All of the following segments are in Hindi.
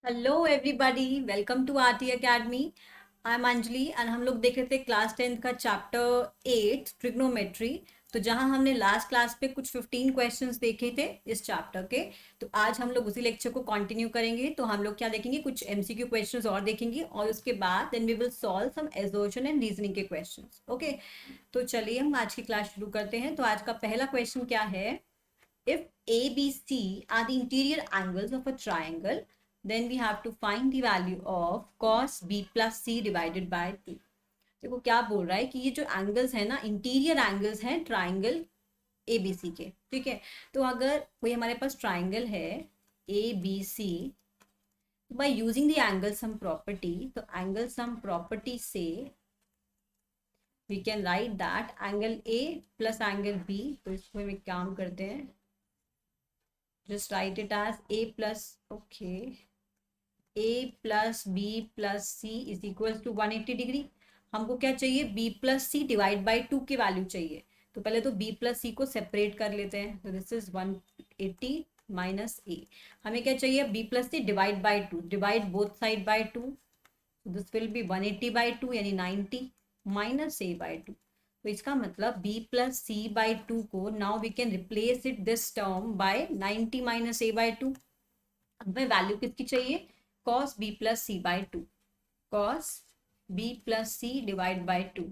Hello everybody, welcome to RT academy. I am Anjali and हम लोग देख रहे थे क्लास 10th का चैप्टर 8 ट्रिग्नोमेट्री। तो जहां हमने लास्ट क्लास पे कुछ 15 क्वेश्चंस देखे थे इस चैप्टर के, तो आज हम लोग उसी लेक्चर को कंटिन्यू करेंगे। तो हम लोग क्या देखेंगे, कुछ एमसीक्यू क्वेश्चंस और देखेंगे और उसके बाद then we will solve some assertion and reasoning के क्वेश्चंस। ओके, तो चलिए हम आज की क्लास शुरू करते हैं। तो आज का पहला क्वेश्चन क्या है, if ABC are the interior angles of a triangle, then we have to find the value of cos B plus C divided by 2। देखो क्या बोल रहा है कि ये जो एंगल्स है ना, इंटीरियर एंगल्स हैं ट्राइंगल एबीसी के। ठीक है, तो अगर कोई हमारे पास ट्राइंगल है A B C, by using the angle sum property, तो एंगल सम प्रॉपर्टी से we can write that angle A plus angle B. तो इसको हम एक काम करते हैं, just write it as a plus, okay, a plus b plus c is equals to 180 degree. हमको क्या चाहिए, b plus c divide by 2 की वैल्यू चाहिए। तो पहले तो b plus c को सेपरेट कर लेते हैं। तो दिस इज 180 माइनस a। हमें क्या चाहिए, b plus c divide by 2, divide both side by 2। This will B 180 by 2 यानी 90 माइनस a बाई 2। तो इसका मतलब b प्लस सी बाई 2 को now we can replace it this term by 90 minus a by 2। हमें वैल्यू किसकी चाहिए, cos b plus C by 2, cos b plus C divide by 2।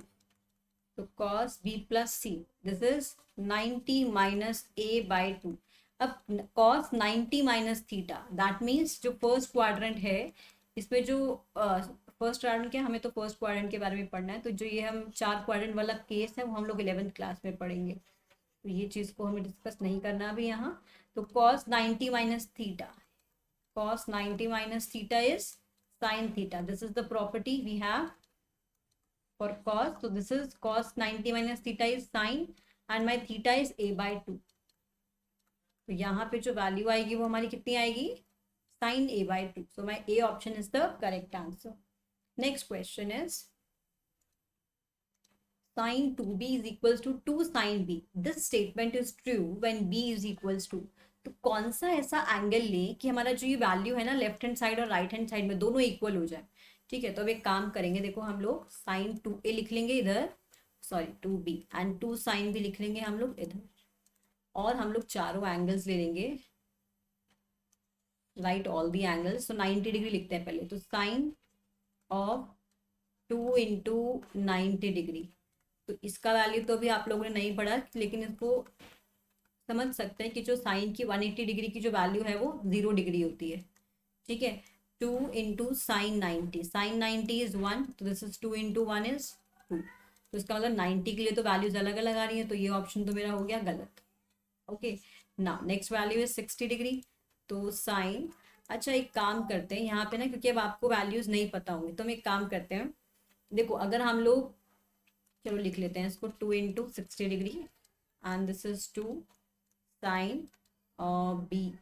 तो cos b plus C, this is 90 minus a by 2। अब cos 90 minus theta, that means जो फर्स्ट क्वाड्रेंट है इसमें जो फर्स्ट क्वाड्रेंट क्या, हमें तो फर्स्ट क्वाड्रेंट के बारे में पढ़ना है। तो जो ये हम चार क्वाड्रेंट वाला केस है वो हम लोग 11th क्लास में पढ़ेंगे, तो ये चीज़ को हमें डिस्कस नहीं करना अभी यहाँ। तो cos 90 minus theta, cos 90 minus theta is sin theta. This is the property we have for cos. So this is cos 90 minus theta is sin and my theta is a by 2। तो यहाँ पे जो वैल्यू आएगी वो हमारी कितनी आएगी, sin a by 2। So my A option is the correct answer. Next question is sin 2b is equals to 2 sin b. This statement is true when b is equals to। तो कौन सा ऐसा एंगल ले कि हमारा जो ये वैल्यू है ना, लेफ्ट हैंड साइड और राइट हैंड साइड में दोनों इक्वल हो जाए। ठीक है, तो अब एक काम करेंगे, देखो हम लोग साइन 2a लिख लेंगे इधर, सॉरी 2b, एंड 2 साइन भी लिख लेंगे हम लोग इधर, और हम लोग चारों एंगल्स ले लेंगे, राइट ऑल दी एंगल्स। तो 90 डिग्री लिखते हैं पहले, तो साइन ऑफ 2 इंटू 90 डिग्री। तो इसका वैल्यू तो अभी आप लोगों ने नहीं पढ़ा, लेकिन इसको समझ सकते हैं कि जो साइन की 180 डिग्री की जो वैल्यू है वो 0 डिग्री होती है। ठीक है, 2 इंटू साइन 90, साइन 90 इज 1, तो दिस इज 2 इंटू 1 इज 2। तो इसका मतलब 90 के लिए तो वैल्यूज अलग अलग आ रही है, तो ये ऑप्शन तो मेरा हो गया गलत। Okay, now next value is 60 degree. तो साइन, अच्छा एक काम करते हैं यहाँ पे ना, क्योंकि अब आपको वैल्यूज नहीं पता होंगे, तो हम एक काम करते हैं, देखो अगर हम लोग, चलो लिख लेते हैं इसको 2 into 60 degree and this is 2 sine B,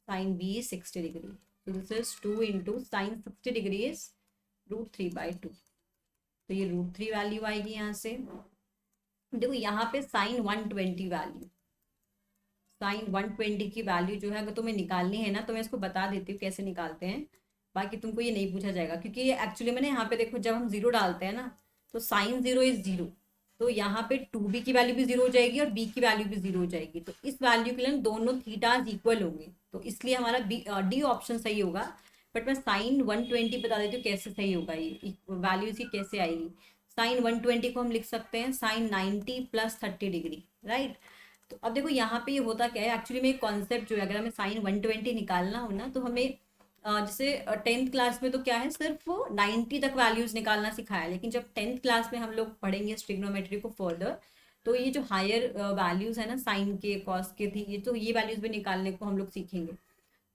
sine B is 60 degree. तो this is 2 into sine 60 degree is √3/2। तो ये √3 वैल्यू आएगी यहाँ से। देखो यहाँ पे साइन 120 वैल्यू, साइन 120 की वैल्यू जो है अगर तुम्हें निकालनी है ना, तो मैं इसको बता देती हूँ कैसे निकालते हैं, बाकी तुमको ये नहीं पूछा जाएगा। क्योंकि ये एक्चुअली मैंने यहाँ पे देखो, जब हम जीरो डालते हैं ना, तो साइन 0 इज 0, तो यहाँ पे 2b की वैल्यू भी 0 हो जाएगी और b की वैल्यू भी 0 हो जाएगी। तो इस वैल्यू के लिए दोनों थीटाज इक्वल होंगे, तो इसलिए हमारा डी ऑप्शन सही होगा। बट मैं साइन 120 बता देती हूँ कैसे सही होगा, ये वैल्यू इसकी कैसे आएगी। साइन 120 को हम लिख सकते हैं साइन 90 प्लस 30 डिग्री, राइट। तो अब देखो यहाँ पे ये होता क्या है, एक्चुअली में एक कॉन्सेप्ट जो है, अगर हमें साइन 120 निकालना हो ना, तो हमें जैसे 10th क्लास में तो क्या है, सिर्फ 90 तक वैल्यूज निकालना सिखाया, लेकिन जब 10th क्लास में हम लोग पढ़ेंगे ट्रिग्नोमेट्री को फर्दर, तो ये जो हायर वैल्यूज है ना, साइन के कॉस के थी, ये तो ये वैल्यूज भी निकालने को हम लोग सीखेंगे।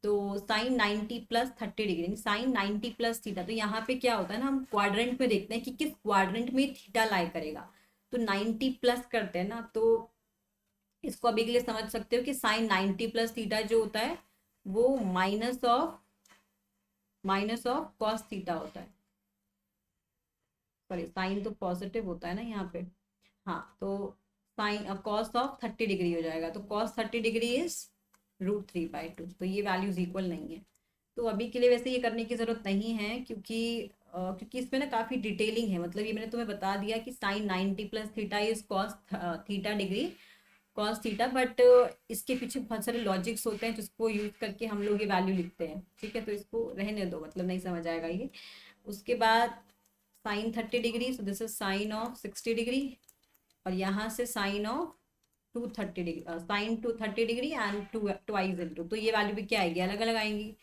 तो sine 90 plus 30 degree, sine 90 plus theta. तो यहाँ पे क्या होता है ना, हम क्वाड्रेंट में देखते हैं कि किस क्वाड्रेंट में थीटा लाई करेगा। तो 90 प्लस करते हैं ना, तो इसको अभी के लिए समझ सकते हो कि साइन 90 प्लस थीटा जो होता है वो माइनस ऑफ कॉस थीटा होता है। सॉरी, साइन तो पॉजिटिव होता है ना यहाँ पे, हाँ, तो साइन कॉस ऑफ 30 डिग्री हो जाएगा। तो कॉस 30 डिग्री इज √3/2। तो ये वैल्यूज इक्वल नहीं है। तो अभी के लिए वैसे ये करने की ज़रूरत नहीं है, क्योंकि इसमें ना काफ़ी डिटेलिंग है। मतलब ये मैंने तुम्हें बता दिया कि sine 90 plus theta is cos theta degree cos theta, but इसके पीछे बहुत सारे लॉजिक्स होते हैं जिसको यूज करके हम लोग ये वैल्यू लिखते हैं। ठीक है, तो इसको रहने दो, मतलब नहीं समझ आएगा ये। उसके बाद sine 30 degree, so this is sine of 60 degree, और यहाँ से sine of 230 degree, sine 230 degree and to twice into, तो ये वैल्यू भी क्या आएगी, अलग अलग आएंगी।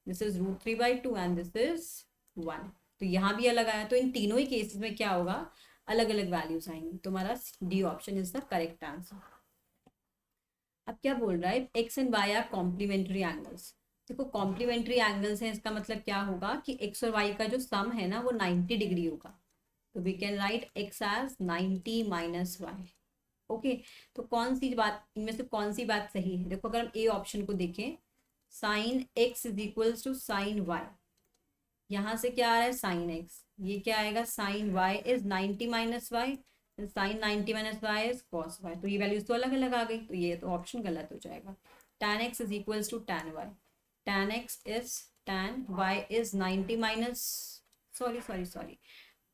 This is √3/2 and this is 1। तो यहाँ भी अलग आया, तो इन तीनों ही केसेस में क्या होगा, अलग अलग वैल्यूज आएंगी। तुम्हारा D option is the correct answer. अब क्या बोल रहा है, x and y are complementary angles. देखो कॉम्प्लीमेंट्री एंगल्स हैं, इसका मतलब क्या होगा कि एक्स और वाई का जो सम है ना वो 90 डिग्री होगा। तो we can write x as 90 minus y. Okay, तो कौन सी बात इनमें से कौन सी बात सही है? देखो अगर हम ए ऑप्शन को देखें, sine x is equals to sine y, यहाँ से क्या आ रहा है साइन एक्स, ये क्या आएगा sine y is 90 minus y, sine 90 minus y is cos y. तो ये वैल्यूज तो अलग अलग आ गई, तो ये तो ऑप्शन गलत हो जाएगा। tan x is equals to tan y, tan x is tan y is 90 minus, sorry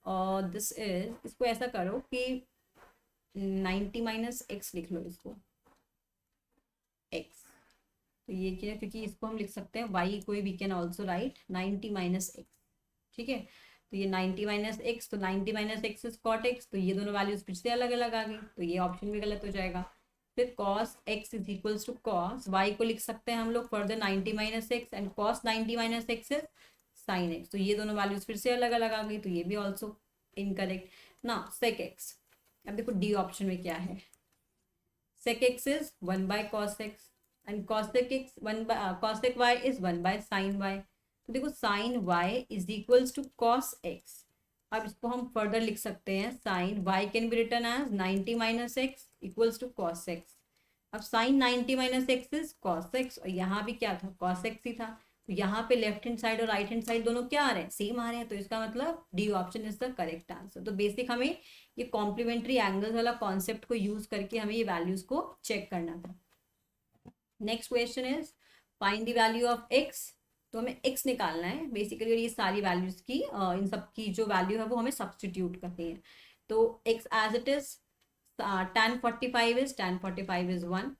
और दिस इज, इसको ऐसा करो कि 90 माइनस एक्स लिख लो इसको, x। तो ये क्या है, क्योंकि इसको हम लिख सकते हैं y को we can also write 90 minus x. ठीक है, तो ये 90 माइनस एक्स, तो 90 minus x is cot x, तो ये दोनों वैल्यूज फिर से अलग अलग आ गई, तो ये ऑप्शन भी गलत हो जाएगा। फिर cos x is equals to cos y को लिख सकते हैं हम लोग further 90 minus x, and cos 90 minus x is sine x, तो ये दोनों वैल्यूज फिर से अलग अलग आ गई, तो ये भी ऑल्सो इनकरेक्ट ना। सेक एक्स, अब देखो डी ऑप्शन में क्या है, sec x is 1 by cos x and cosec x 1 by cosec y is 1 by sin y। तो देखो sin y is equals to cos x, अब इसको हम फर्दर लिख सकते हैं sin y can be written as 90 minus x equals to cos x। अब sin 90 minus x is cos x, और यहाँ भी क्या था cos x ही था, तो यहाँ पे लेफ्ट हैंड साइड और राइट हैंड साइड दोनों क्या आ रहे हैं, सेम आ रहे हैं, तो इसका मतलब D option is the correct answer. तो बेसिक हमें ये कॉम्प्लीमेंट्री एंगल्स वाला कॉन्सेप्ट को यूज करके हमें ये वैल्यूज को चेक करना था। Next question is find the value of x. तो हमें एक्स निकालना है बेसिकली, और ये सारी वैल्यूज की इन सब की जो वैल्यू है वो हमें सब्सटीट्यूट करनी है। तो x as it is tan 45 is tan 45 is 1,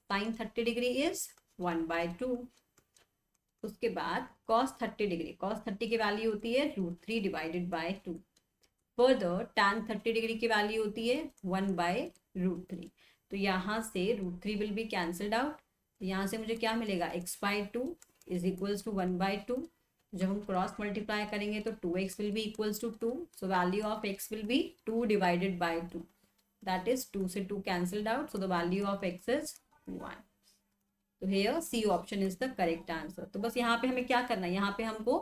sin 30 degree is 1/2। उसके बाद cos 30 डिग्री, cos 30 की वैल्यू होती है √3 divided by 2। Further tan 30 degree की वैल्यू होती है 1/√3। तो यहाँ से √3 विल बी कैंसल्ड आउट, यहाँ से मुझे क्या मिलेगा x/2 इज इक्वल्स टू 1/2। जब हम क्रॉस मल्टीप्लाई करेंगे तो 2x will be equals to 2, so value of x will be 2 divided by 2, that is 2 से 2 cancelled out, so the value of x is 1। तो here C option is the correct answer. तो बस यहाँ पे हमें क्या करना है, यहाँ पे हमको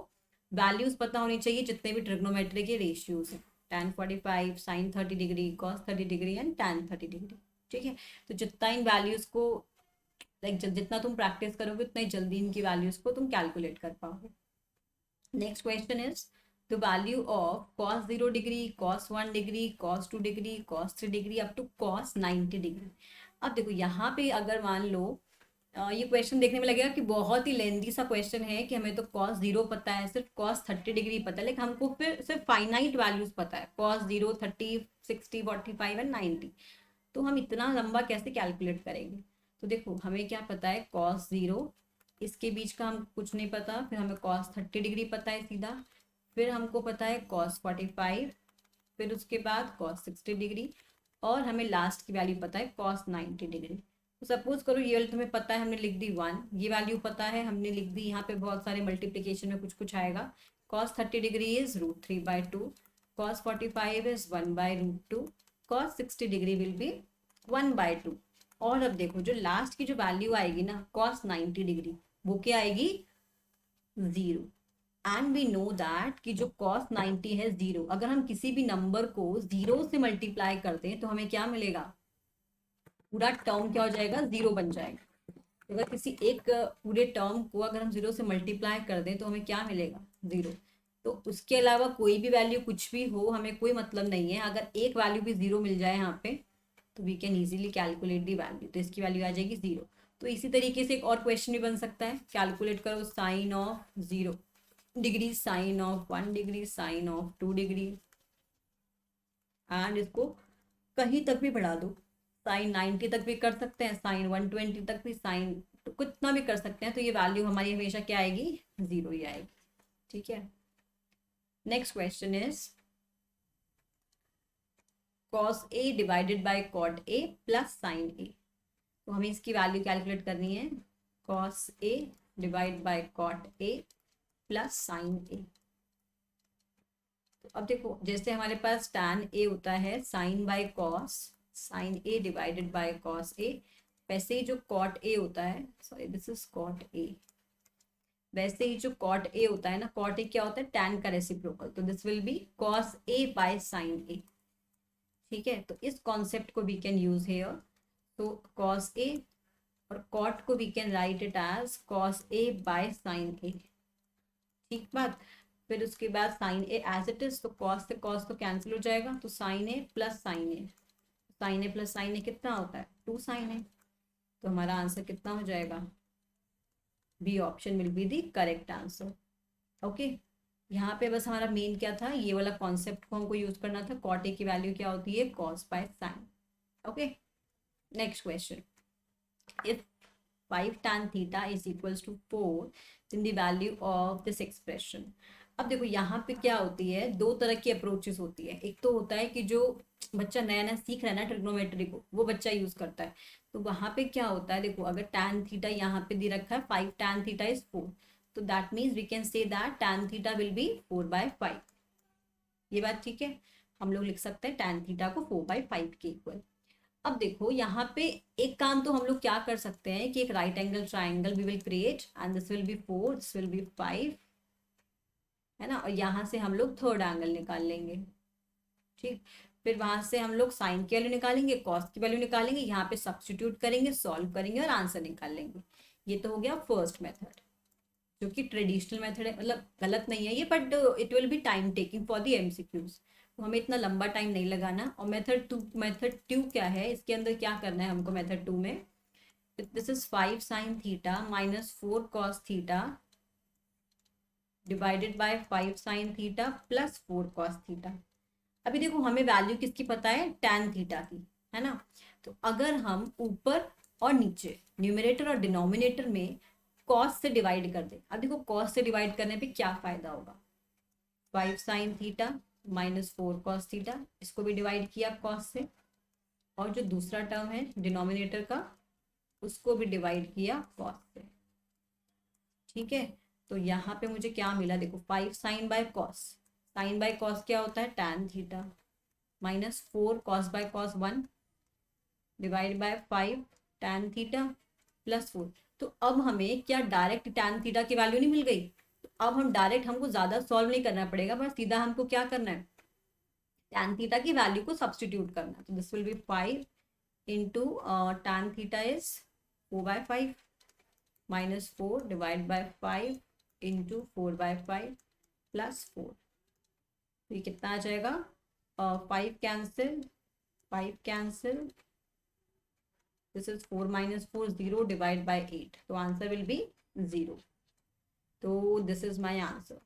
वैल्यूज पता होनी चाहिए जितने भी ट्रिग्नोमेट्री के रेशियोज हैं, tan 45, sin 30 degree, cos 30 degree and tan 30 degree. ठीक है, तो जितना इन वैल्यूज को जितना तुम प्रैक्टिस करोगे उतना ही जल्दी इनकी वैल्यूज को तुम कैलकुलेट कर पाओगे। Next question is the value of cos 0 degree, cos 1 degree, cos 2 degree, cos 3 degree up to cos 90 degree. अब देखो यहाँ पे अगर मान लो ये क्वेश्चन देखने में लगेगा कि बहुत ही लेंदी सा क्वेश्चन है कि हमें तो cos 0 पता है, सिर्फ cos 30 डिग्री पता है, लेकिन हमको फिर सिर्फ फाइनाइट वैल्यूज पता है cos 0, 30, 60, 45 एंड 90। तो हम इतना लंबा कैसे कैलकुलेट करेंगे? तो देखो हमें क्या पता है cos 0, इसके बीच का हम कुछ नहीं पता, फिर हमें cos 30 डिग्री पता है सीधा, फिर हमको पता है cos 45, फिर उसके बाद cos 60 डिग्री, और हमें लास्ट की वैल्यू पता है cos 90 डिग्री। तो सपोज करो ये वाली तुम्हें पता है, हमने लिख दी 1, ये वैल्यू पता है हमने लिख दी, यहाँ पे बहुत सारे मल्टीप्लीकेशन में कुछ कुछ आएगा। cos 30 degree is √3/2, cos 45 is 1/√2, cos 60 degree will be 1/2। और अब देखो जो लास्ट की जो वैल्यू आएगी ना cos 90 डिग्री, वो क्या आएगी 0। एंड वी नो दैट कि जो cos 90 है 0, अगर हम किसी भी नंबर को 0 से मल्टीप्लाई करते हैं तो हमें क्या मिलेगा, पूरा टर्म क्या हो जाएगा 0 बन जाएगा। अगर किसी एक पूरे टर्म को अगर हम 0 से मल्टीप्लाई कर दें तो हमें क्या मिलेगा 0। तो उसके अलावा कोई भी वैल्यू कुछ भी हो हमें कोई मतलब नहीं है, अगर एक वैल्यू भी 0 मिल जाए यहाँ पे तो we can easily calculate the value, तो इसकी वैल्यू आ जाएगी 0। तो इसी तरीके से एक और क्वेश्चन भी बन सकता है, कैलकुलेट करो sine of 0 degree, sine of 1 degree, sine of 2 degree, and इसको कहीं तक भी बढ़ा दो, साइन 90 तक भी कर सकते हैं, साइन 120 तक भी, साइन तो कितना भी कर सकते हैं, तो ये वैल्यू हमारी हमेशा क्या आएगी, 0 ही आएगी। ठीक है, next question is cos A divided by cot A plus sine A. तो हमें इसकी वैल्यू कैलकुलेट करनी है, cos A divide by cot A plus sine A. तो अब देखो, जैसे हमारे पास tan ए होता है sine by cos, sine A divided by cos A, वैसे ही जो कॉट ए होता है, sorry this is cot A, वैसे ही जो कॉट ए होता है ना, कॉट ए क्या होता है, tan का रेसिप्रोकल, तो this will be cos A by sine A. ठीक है, तो इस कॉन्सेप्ट को वी कैन यूज हेयर, तो कॉस ए और कॉट को we can write it as cos A by sine A. ठीक बात, फिर उसके बाद sine A as it is, तो कॉस से कॉस तो कैंसिल हो जाएगा, तो sine A plus sine A, sine A plus sine A कितना होता है, 2 साइन ए। तो हमारा आंसर कितना हो जाएगा, B option will be the correct answer. Okay, यहाँ पे बस हमारा मेन क्या था, ये वाला कॉन्सेप्ट को हमको यूज करना था, कॉट ए की वैल्यू क्या होती है, cos by sine. Okay, next question, if 5 tan theta is equals to 4, then the value of this expression। अब देखो यहाँ पे क्या होती है, दो तरह की अप्रोचेस होती है। एक तो होता है कि जो बच्चा नया नया सीख रहा है ना ट्रिग्नोमेट्री को, वो बच्चा यूज करता है। तो वहां पे क्या होता है, देखो अगर tan थीटा यहाँ पे दे रखा है 5 tan थीटा इज 4, तो that means we can say that tan theta will be 4/5। ये बात ठीक है, हम लोग लिख सकते हैं tan थीटा को 4/5 के इक्वल। अब देखो यहाँ पे एक काम तो हम लोग क्या कर सकते हैं कि एक right angle triangle we will create, and this will be 4, this will be 5, है ना, और यहाँ से हम लोग थर्ड एंगल निकाल लेंगे। ठीक, फिर वहां से हम लोग साइन की वैल्यू निकालेंगे, कॉस की वैल्यू निकालेंगे, यहाँ पे सब्सटीट्यूट करेंगे, सॉल्व करेंगे और आंसर निकाल लेंगे। ये तो हो गया फर्स्ट मेथड, जो कि ट्रेडिशनल मेथड है, मतलब गलत नहीं है ये, but it will be time taking for the MCQs, तो हमें इतना लंबा टाइम नहीं लगाना। और मेथड टू क्या है, इसके अंदर क्या करना है हमको, मेथड टू में this is 5 sine theta minus 4 cos theta divided by 5 sine theta plus 4 cos theta. अभी देखो हमें वैल्यू किसकी पता है, tan थीटा की, है ना। तो अगर हम ऊपर और नीचे न्यूमरेटर और डिनोमिनेटर में कॉस से डिवाइड कर दे, अब देखो कॉस से डिवाइड करने पे क्या फायदा होगा, 5 sine theta minus 4 cos theta, इसको भी डिवाइड किया कॉस से, और जो दूसरा टर्म है डिनोमिनेटर का, उसको भी डिवाइड किया कॉस से। ठीक है, तो यहाँ पे मुझे क्या मिला, देखो 5 sine by cos, sine by cos क्या होता है, tan theta, minus 4 cos by cos 1 divide by 5 tan theta plus 4। तो अब हमें क्या डायरेक्ट tan थीटा की वैल्यू नहीं मिल गई, तो अब हम डायरेक्ट, हमको ज्यादा सॉल्व नहीं करना पड़ेगा, बस सीधा हमको क्या करना है, tan थीटा की वैल्यू को सब्सटीट्यूट करना। तो this will be 5 into tan theta is 4/5 minus 4 divide by 5 into 4/5 plus 4। तो ये कितना आ जाएगा, 5 cancel, 5 cancel, this is 4 minus 4 0 divide by 8, तो आंसर विल बी 0। तो दिस इज माय आंसर।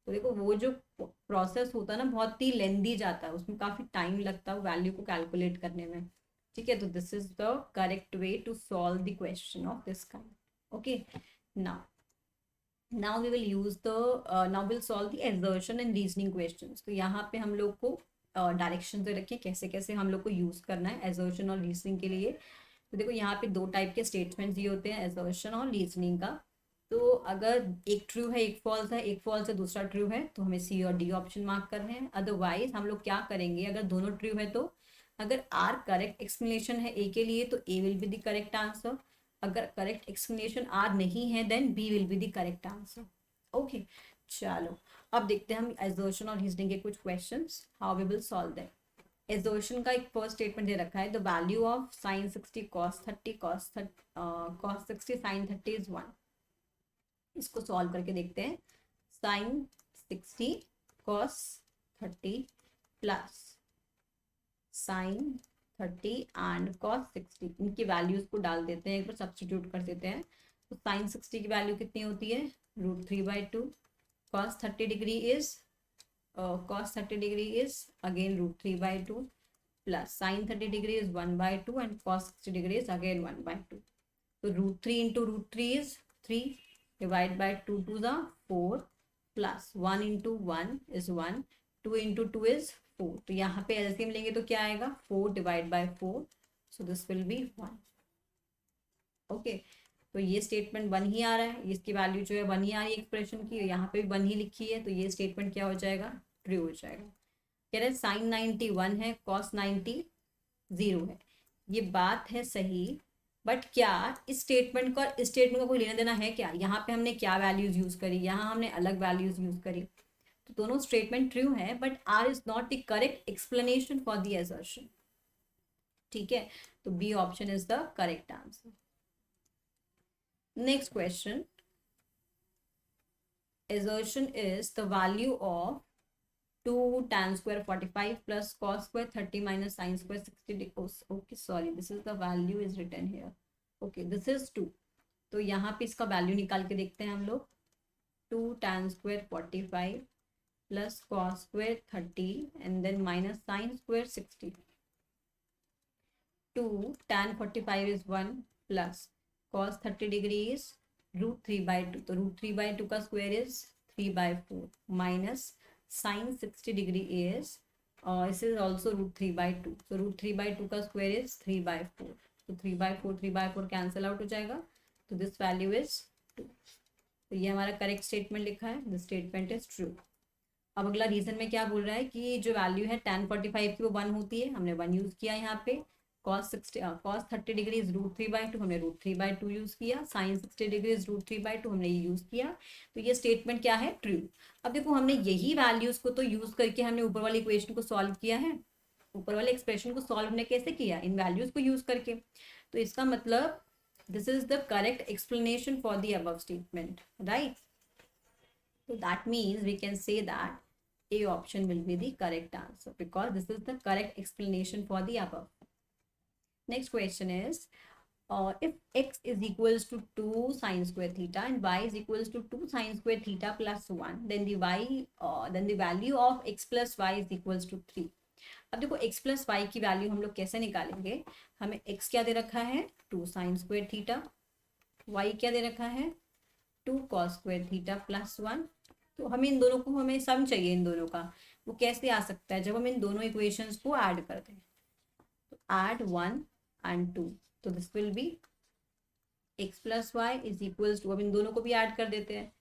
तो देखो वो जो प्रोसेस होता है ना, बहुत ही लेंदी जाता है, उसमें काफी टाइम लगता है वैल्यू को कैलकुलेट करने में। ठीक है, तो this is the correct way to solve the question of this kind. Okay, now we will use the now will solve the assertion and reasoning questions. तो यहाँ पे हम लोग को डायरेक्शन दे रखे कैसे कैसे हम लोग को यूज करना है assertion और रीजनिंग के लिए। तो देखो यहाँ पे दो टाइप के स्टेटमेंट्स ये होते हैं, assertion और रीजनिंग का। तो अगर एक ट्रू है एक फॉल्स है, एक फॉल्स है दूसरा ट्रू है, तो हमें सी और डी ऑप्शन मार्क करने हैं। अदरवाइज हम लोग क्या करेंगे, अगर दोनों ट्रू है तो अगर आर करेक्ट एक्सप्लेनेशन है ए के लिए तो A will be the correct answer, अगर करेक्ट एक्सप्लेनेशन आर नहीं है then B will be the correct answer. Okay, चलो अब देखते हैं हम assertion और रीजनिंग के कुछ questions, how we will solve that. assertion का एक फर्स्ट स्टेटमेंट दे रखा है, the value of sin 60 cos 30 cos 60 sin 30 is 1। इसको सॉल्व करके देखते हैं, sin 60 cos 30 plus sin 30 and cos 60, इनकी वैल्यूज को डाल देते हैं, एक बार सब्स्टिट्यूट कर देते हैं। तो sin 60 की वैल्यू कितनी होती है, √3/2। cos 30 degree is again √3/2 plus sin 30 degree is 1/2 and cos 60 degree is again 1/2। तो √3 इंटू √3 इज 3 डिवाइड बाई 2 2 ज़ा 4 plus 1 into 1 is 1, 2 into 2 is 4। तो यहाँ पे एलसीएम लेंगे तो क्या आएगा, 4 divide by 4, so this will B 1। Okay, तो ये स्टेटमेंट 1 ही आ रहा है, इसकी वैल्यू जो है 1 ही आ रही है एक्सप्रेशन की, यहाँ पे भी 1 ही लिखी है, तो ये स्टेटमेंट क्या हो जाएगा, ट्रू हो जाएगा। कह रहे sin 90 1 है, cos 90 0 है, ये बात है सही, बट क्या इस स्टेटमेंट का कोई लेना देना है क्या, यहाँ पे हमने क्या वैल्यूज यूज करी, यहाँ हमने अलग वैल्यूज यूज करी, तो दोनों स्टेटमेंट ट्रू है, but R is not the correct explanation for the assertion. ठीक है, तो B option is the correct answer. Next question, assertion is the value of 2 tan square 45 plus cos square 30 minus sin square 60, okay sorry, this is the value is written here, okay this is 2। तो यहाँ पे इसका वैल्यू निकाल के देखते हैं हम लोग, 2 tan square 45 plus cos square 30 and then minus sin square 60। 2 tan 45 is 1 plus cos 30 degree is √3/2, तो √3/2 का square is 3/4 minus sin 60 degree is इस इज ऑल्सो √3/2, तो √3/2 का स्क्वायर इज 3/4, तो 3/4 कैंसिल आउट हो जाएगा, तो दिस वैल्यू इज 2। तो ये हमारा करेक्ट स्टेटमेंट लिखा है, दिस स्टेटमेंट इज ट्रू। अब अगला रीजन में क्या बोल रहा है कि जो वैल्यू है tan 45 की वो 1 होती है, हमने 1 यूज किया यहाँ पे, cos 30 डिग्री इज √3/2, हमने √3/2 यूज किया, sin 60 डिग्री इज √3/2 हमने ये यूज किया, तो ये स्टेटमेंट क्या है, ट्रू। अब देखो हमने यही वैल्यूज को तो यूज करके हमने ऊपर वाली इक्वेशन को सॉल्व किया है, ऊपर वाले एक्सप्रेशन को सॉल्व हमने कैसे किया, इन वैल्यूज को यूज करके, तो इसका मतलब this is the correct explanation for the above statement, right. So that means we can say that A option will be the correct answer because this is the correct explanation for the above. Next question is, if x is equals to 2 sin square theta and y is equals to 2 sin square theta plus 1, then the value of x plus y is equals to 3। अब देखो x plus y की वैल्यू हम लोग कैसे निकालेंगे, हमें x क्या दे रखा है, 2 sin square theta, y क्या दे रखा है, 2 cos square theta plus 1। तो हमें इन दोनों को, हमें सम चाहिए इन दोनों का, वो कैसे आ सकता है, जब हम इन दोनों इक्वेशंस को ऐड कर दें, तो ऐड 1 एंड 2, तो this will be x plus y is equals to, अब इन दोनों को भी ऐड कर देते हैं,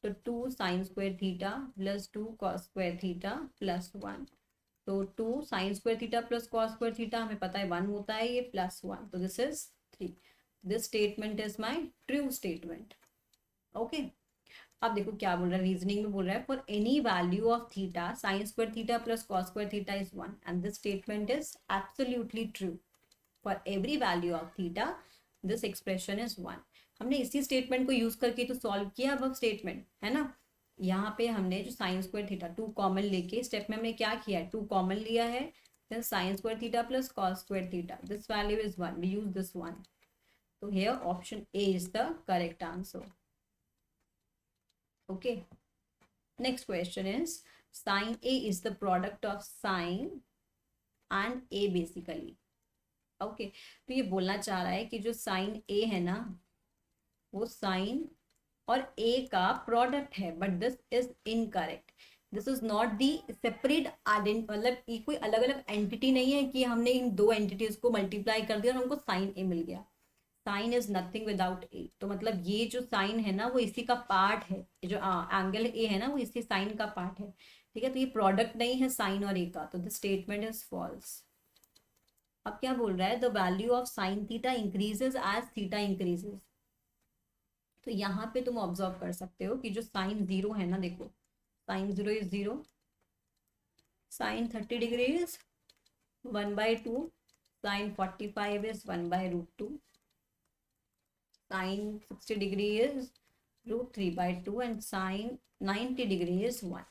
तो 2 sin square theta plus 2 cos square theta plus 1, तो 2 sin square theta plus cos square theta हमें पता है 1 होता है, ये प्लस 1, तो this is 3। This statement is my true statement. Okay, अब देखो क्या बोल रहा है, रीजनिंग में बोल रहा है, for any value of theta sin square theta plus cos square theta is 1 and this statement is absolutely true. For every value of theta this expression is 1। हमने इसी स्टेटमेंट को यूज करके तो सॉल्व किया अब स्टेटमेंट, है ना। यहाँ पे हमने जो sin square थीटा 2 कॉमन लेके स्टेप में हमने क्या किया है, 2 कॉमन लिया है, then sin square theta plus cos square theta, this value is 1, we use this 1, तो here option A is the correct answer. Okay, next question is, sin A is the product of sin and A basically। Okay, तो ये बोलना चाह रहा है कि जो sin A है ना, वो sin और A का प्रोडक्ट है, but this is incorrect, this is not the separate ident, मतलब ये कोई अलग अलग एंटिटी नहीं है कि हमने इन दो एंटिटीज को मल्टीप्लाई कर दिया और हमको sin A मिल गया। Sine is nothing without A, तो मतलब ये जो साइन है ना वो इसी का पार्ट है, ये जो एंगल ए है ना वो इसी साइन का पार्ट है, ठीक है, तो ये प्रोडक्ट नहीं है साइन और ए का, तो दिस स्टेटमेंट इज फॉल्स। अब क्या बोल रहा है, the value of sine theta increases as theta increases, तो यहाँ पे तुम ऑब्जर्व कर सकते हो कि जो साइन 0 है ना, देखो sine 0 is 0, sine 30 degree is 1/2, sine 45 is 1/√2, sin 60 degree is √3/2 and sin 90 degree is 1।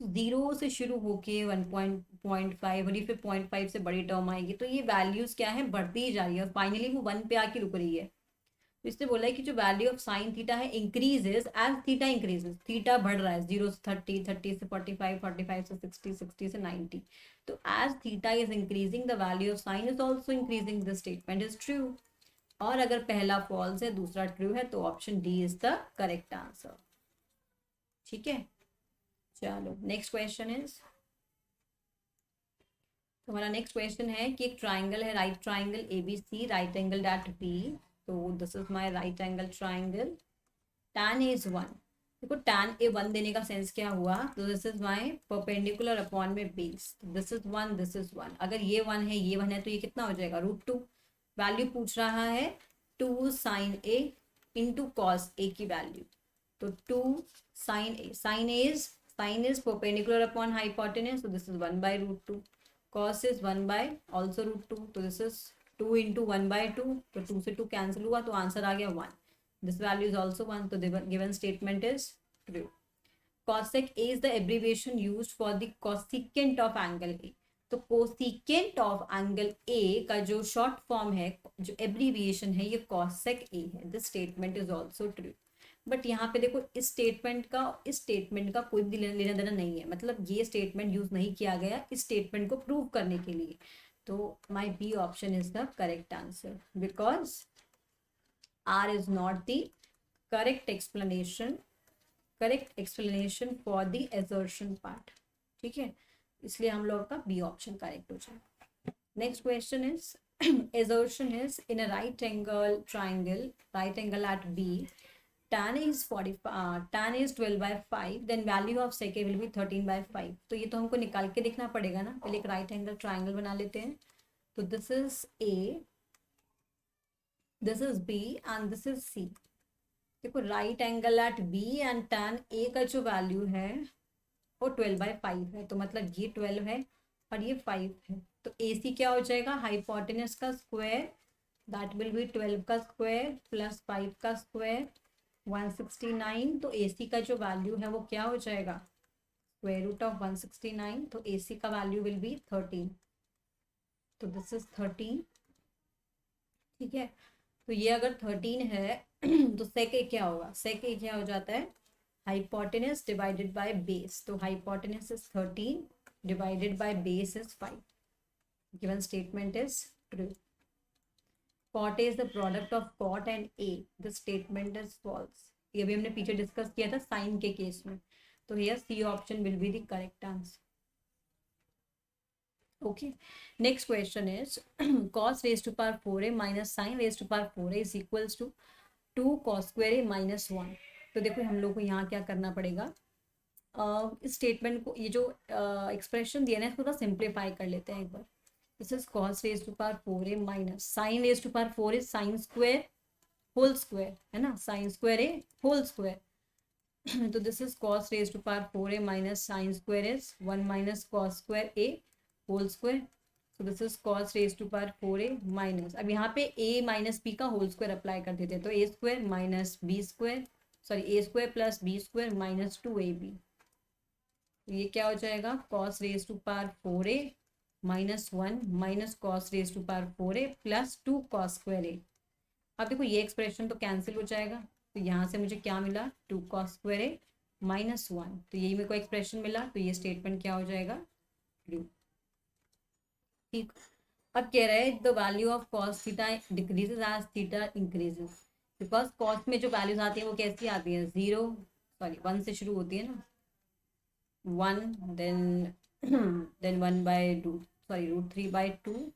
Zero से शुरू होके 1.5 और ये फिर 0.5 से बड़ी टर्म आएगी, तो ये वैल्यूज क्या है, बढ़ती ही जा रही है और फाइनली वो 1 पे आके रुक रही है। तो इसने बोला है कि जो वैल्यू ऑफ साइन थीटा है increases as theta increases, theta बढ़ रहा है 0 से 30, 30 से 45, 45 से 60, 60 से 90। तो as theta is increasing the value of sine is also increasing, the statement is true. और अगर पहला फॉल्स है दूसरा ट्रू है तो option D is the correct answer. ठीक है, चलो नेक्स्ट क्वेश्चन इज, तो हमारा नेक्स्ट क्वेश्चन है कि एक ट्राइंगल है, right triangle A B C, right angle at B. तो this is my right angle triangle, tan A is 1। देखो tan ए 1 देने का सेंस क्या हुआ, तो this is my perpendicular upon में base, this is 1, this is 1। अगर ये 1 है ये 1 है तो ये कितना हो जाएगा, √2। वैल्यू पूछ रहा है 2 sin a into cos A की वैल्यू, तो 2 sin a, sin is perpendicular upon hypotenuse, so this is 1 by √2। cos is 1 by also √2, तो this is 2 into 1 by 2, तो 2 से 2 कैंसिल हुआ तो आंसर आ गया 1। दिस वैल्यू इज ऑल्सो 1, तो given statement is true. cosec a is the abbreviation used for the cosecant of angle a। तो cosecant of angle a का जो शॉर्ट फॉर्म है, जो एब्रीविएशन है, ये cosec a है। This statement is also true. But यहाँ पे देखो इस स्टेटमेंट का कोई भी लेना देना नहीं है, मतलब ये स्टेटमेंट यूज नहीं किया गया इस स्टेटमेंट को प्रूव करने के लिए। तो my B option is the correct answer, because R is not the correct explanation for the assertion part. ठीक है, इसलिए हम लोग का बी ऑप्शन करेक्ट हो जाए। Next question is assertion is in a right angle triangle, right angle at B, tan is 12/5, then value of sec a will be 13/5। तो ये तो हमको निकाल के देखना पड़ेगा ना, पहले एक राइट एंगल ट्राइंगल बना लेते हैं। तो this is a, this is b and this is c। देखो right angle at b and tan a का जो वैल्यू है वो 12/5 है, तो मतलब ये 12 है और ये 5 है, तो AC क्या हो जाएगा, हाइपोटेनस का स्क्वायर, दैट विल बी 12 का स्क्वायर प्लस 5 का स्क्वायर 169। तो AC का जो वैल्यू है वो क्या हो जाएगा, स्क्वायर रूट ऑफ 169, तो AC का वैल्यू विल बी 13, तो दिस इज 13। ठीक है, तो ये अगर 13 है तो सेक ए क्या होगा, सेक ए क्या हो जाता है, हाइपोटेनस डिवाइडेड बाय बेस, तो hypotenuse is 13 divided by base is 5। Given statement is true. cot A is the product of cot and A, the statement is false। ये भी हमने पीछे डिस्कस किया था साइन के केस में, तो here C option will be the correct answer। Okay, next question is cos raised to power 4a minus sin raised to power 4a is equals to 2 cos square a minus 1। तो देखो हम लोग को यहाँ क्या करना पड़ेगा, इस स्टेटमेंट को, ये जो एक्सप्रेशन दिया ना इसको थोड़ा सिंप्लीफाई कर लेते हैं एक बार। This is cos raised to power 4a minus sin raised to power 4 is sin square whole square, है ना, sin square a whole square. तो this is cos raised to power 4a minus sin square is 1 minus cos square a whole square. तो this is cos raised to power 4a minus, अब यहाँ पे a माइनस b का होल स्क्वायर अप्लाई कर देते हैं, तो a square minus b square, sorry a square plus b square minus 2ab। ये क्या हो जाएगा, cos raised to power 4a minus 1 माइनस cos raise to power 4a plus 2 cos square a। अब देखो ये एक्सप्रेशन तो कैंसिल हो जाएगा, तो यहाँ से मुझे क्या मिला, 2 कॉस स्क्वायर a माइनस 1, तो यही मेरे को एक्सप्रेशन मिला, तो ये स्टेटमेंट क्या हो जाएगा, ट्रू। ठीक, अब कह रहे हैं the value of cos theta decreases as theta increases, because cos में जो वैल्यूज आती है वो कैसी आती है, 1 से शुरू होती है ना, 1 then 1 by √3/2,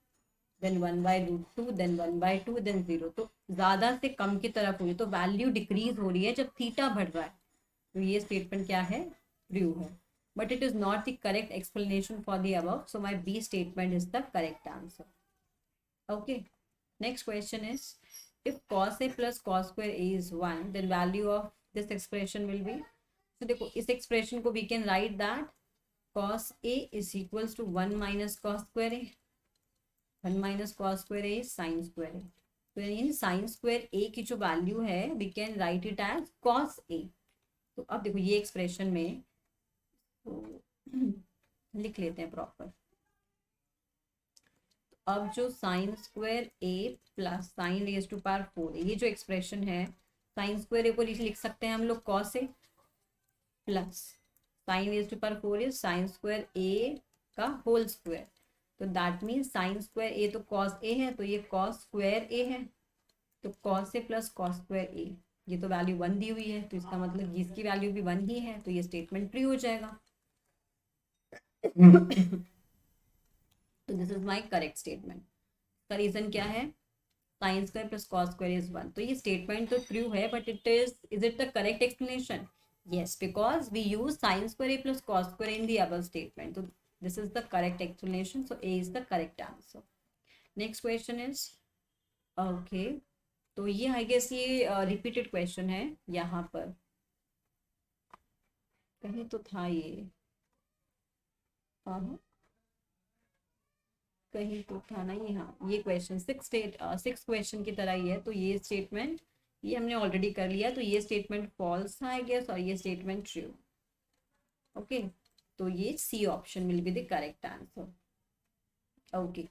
then 1 by √2, then 1 by 2, then 0। तो ज्यादा से कम की तरफ हुई तो वैल्यू डिक्रीज हो रही है जब थीटा बढ़ रहा है, तो ये स्टेटमेंट क्या है, ट्रू है। But it is not the correct explanation for the above, so my B statement is the correct answer. Okay, next question is if cos a plus cos square a is 1, then value of this expression will be। तो देखो इस एक्सप्रेशन को we can write that cos a is equals to 1 minus cos square a, 1 minus cos square a is sin square a। तो इन sin square a की जो वैल्यू है we can write it as cos a। तो अब देखो ये एक्सप्रेशन में, तो लिख लेते हैं प्रॉपर। अब जो sine square A plus sine raise to power 4, ये जो एक्सप्रेशन है, साइन स्क्वायर ए को लिख सकते हैं हम लोग cos A, plus sine raise to power 4 is sine square A का होल स्क्वायर। तो that mean sine square A तो कॉस ए है, तो ये कॉस स्क्वायर ए है, तो cos A plus cos square ए, ये तो वैल्यू 1 दी हुई है, तो इसका मतलब इसकी वैल्यू भी 1 ही है, तो ये स्टेटमेंट ट्रू हो जाएगा। तो this is my correct statement. का रीजन क्या है? Sine square plus cos square is 1। तो ये स्टेटमेंट तो ट्रू है, but is it the correct explanation? Yes, because we use sin square a plus cos square in the above statement. So this is the correct explanation. So A is the correct answer. Next question is okay. तो ये आई गेस ये रिपीटेड क्वेश्चन है, यहाँ पर कहीं तो था ये, कहीं तो था ना ये, हाँ ये क्वेश्चन सिक्स क्वेश्चन की तरह ही है। तो ये स्टेटमेंट ये हमने ऑलरेडी कर लिया, तो ये स्टेटमेंट फॉल्स था आई गेस, और ये स्टेटमेंट ट्रू। ओके, तो ये C option will be the correct answer. Okay,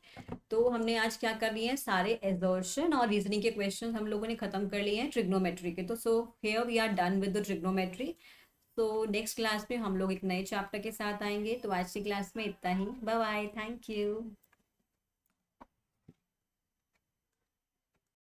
तो हमने आज क्या कर लिए हैं, सारे एजर्शन और रीजनिंग के क्वेश्चन हम लोगों ने खत्म कर लिए हैं ट्रिग्नोमेट्री के। तो so here we are done with the trigonometry. तो नेक्स्ट क्लास में हम लोग एक नए चैप्टर के साथ आएंगे। तो आज की क्लास में इतना ही, बाय बाय, थैंक यू।